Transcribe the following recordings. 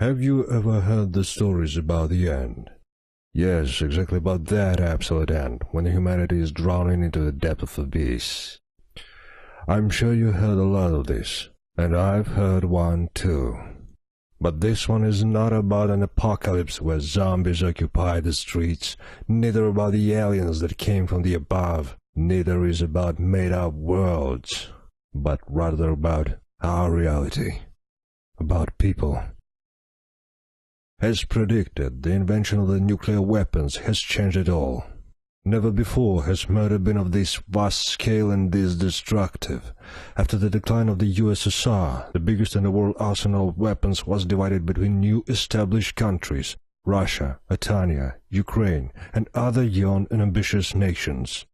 Have you ever heard the stories about the end? Yes, exactly about that absolute end, when humanity is drowning into the depth of abyss. I'm sure you heard a lot of this, and I've heard one too. But this one is not about an apocalypse where zombies occupy the streets, neither about the aliens that came from the above, neither is about made-up worlds, but rather about our reality, about people. As predicted, the invention of the nuclear weapons has changed it all. Never before has murder been of this vast scale and this destructive. After the decline of the USSR, the biggest in the world arsenal of weapons was divided between new established countries, Russia, Artania, Ukraine, and other young and ambitious nations.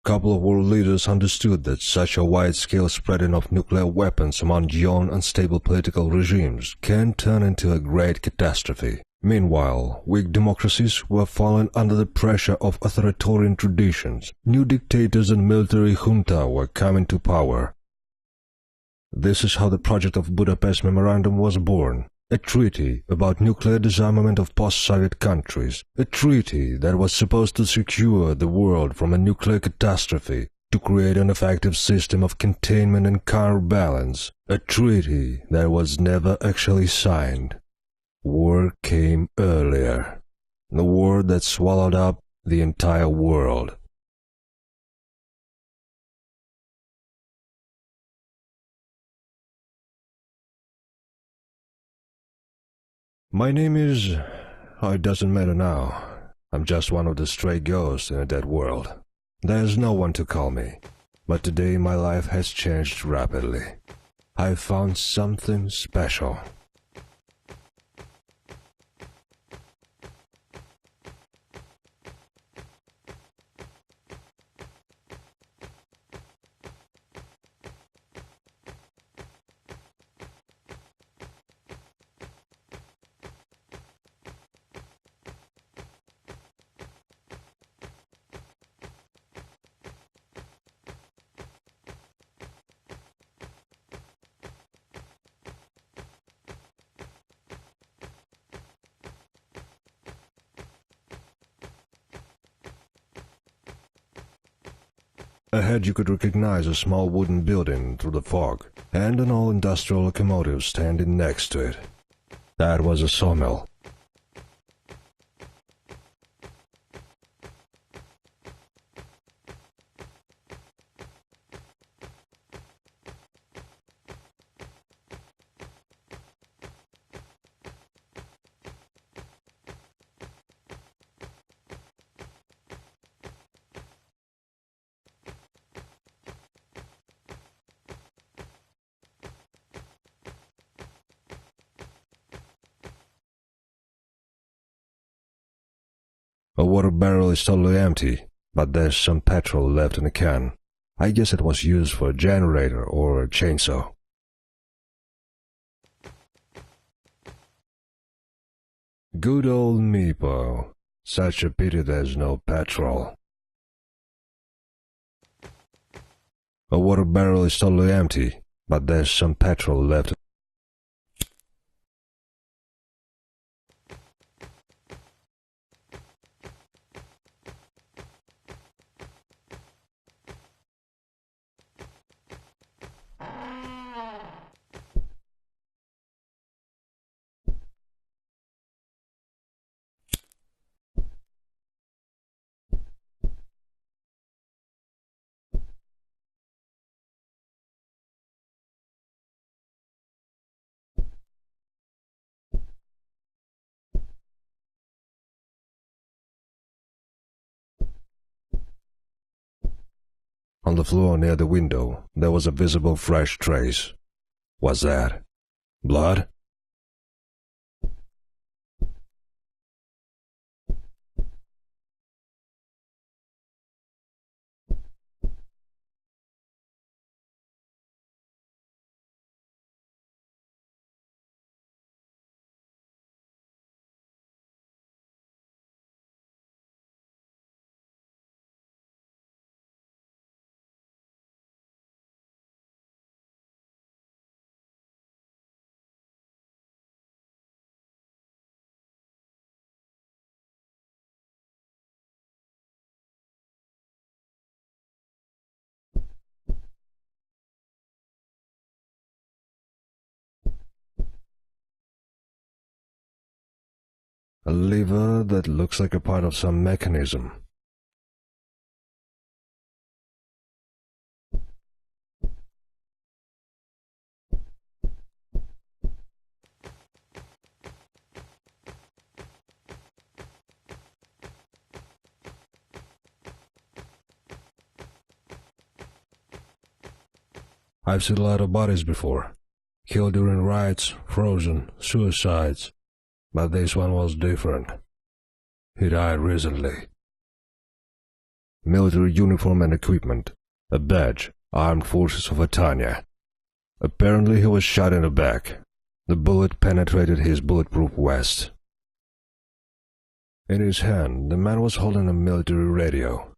A couple of world leaders understood that such a wide-scale spreading of nuclear weapons among young, unstable political regimes can turn into a great catastrophe. Meanwhile, weak democracies were falling under the pressure of authoritarian traditions. New dictators and military junta were coming to power. This is how the project of Budapest Memorandum was born. A treaty about nuclear disarmament of post-Soviet countries. A treaty that was supposed to secure the world from a nuclear catastrophe, to create an effective system of containment and counterbalance. A treaty that was never actually signed. War came earlier. The war that swallowed up the entire world. My name is... oh, it doesn't matter now. I'm just one of the stray ghosts in a dead world. There's no one to call me. But today my life has changed rapidly. I've found something special. Ahead you could recognize a small wooden building through the fog, and an all-industrial locomotive standing next to it. That was a sawmill. A water barrel is totally empty, but there's some petrol left in the can. I guess it was used for a generator or a chainsaw. Good old Meepo. Such a pity there's no petrol. A water barrel is totally empty, but there's some petrol left. On the floor near the window, there was a visible fresh trace. What's that? Blood? A lever that looks like a part of some mechanism. I've seen a lot of bodies before. Killed during riots, frozen, suicides. But this one was different. He died recently. Military uniform and equipment. A badge. Armed Forces of Artania. Apparently he was shot in the back. The bullet penetrated his bulletproof vest. In his hand, the man was holding a military radio.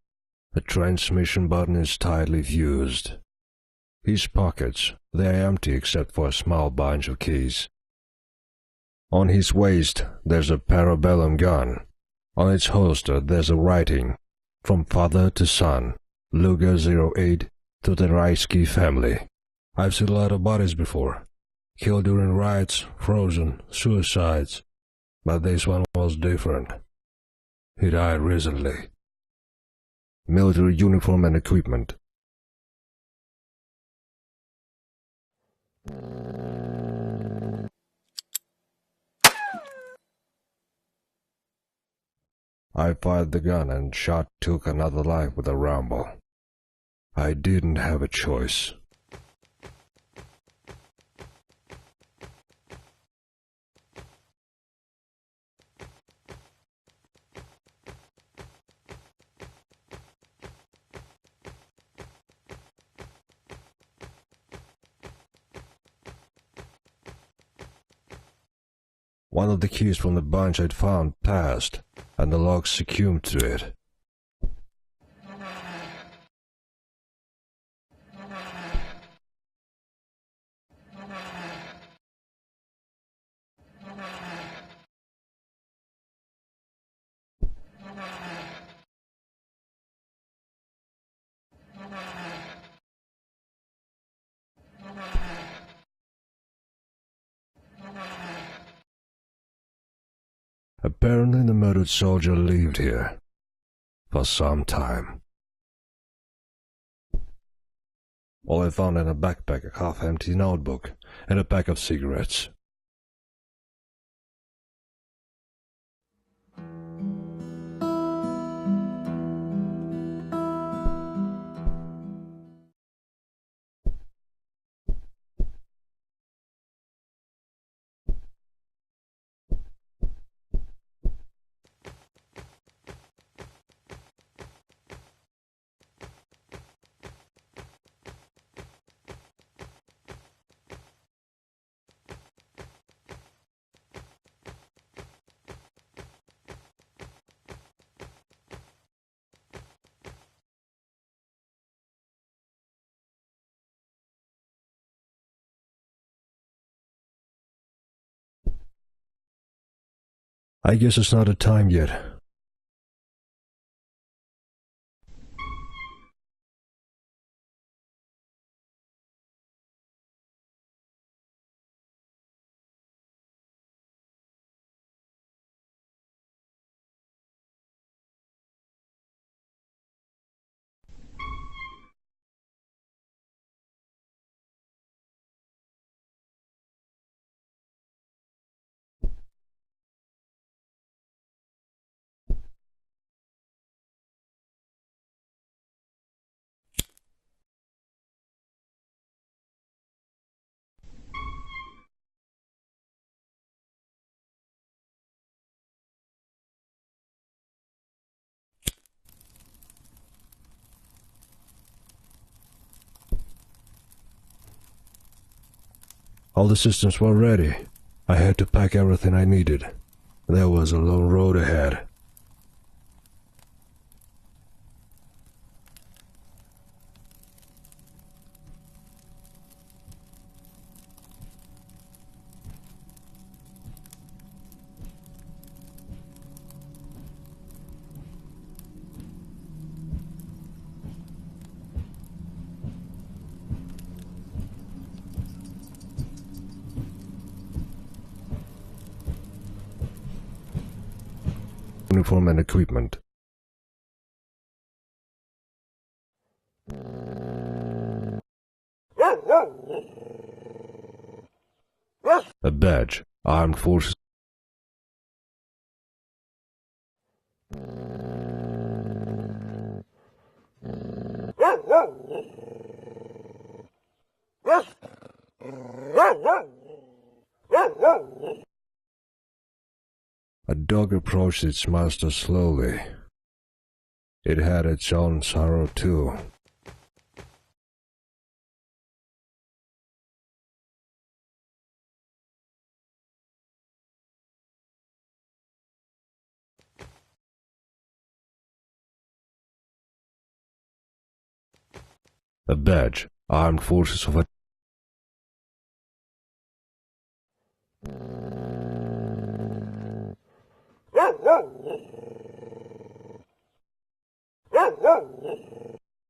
The transmission button is tightly fused. His pockets, they are empty except for a small bunch of keys. On his waist, there's a parabellum gun. On its holster, there's a writing, "From father to son, Luger 08 to the Reisky family." I've seen a lot of bodies before. Killed during riots, frozen, suicides. But this one was different. He died recently. Military uniform and equipment. I fired the gun and shot took another life with a rumble. I didn't have a choice. One of the keys from the bunch I'd found passed, and the lock succumbed to it. Apparently the murdered soldier lived here for some time. All I found in a backpack, a half-empty notebook, and a pack of cigarettes. I guess it's not the time yet. All the systems were ready. I had to pack everything I needed. There was a long road ahead. uniform and equipment. A badge, armed forces. A dog approached its master slowly. It had its own sorrow too. A badge, armed forces of a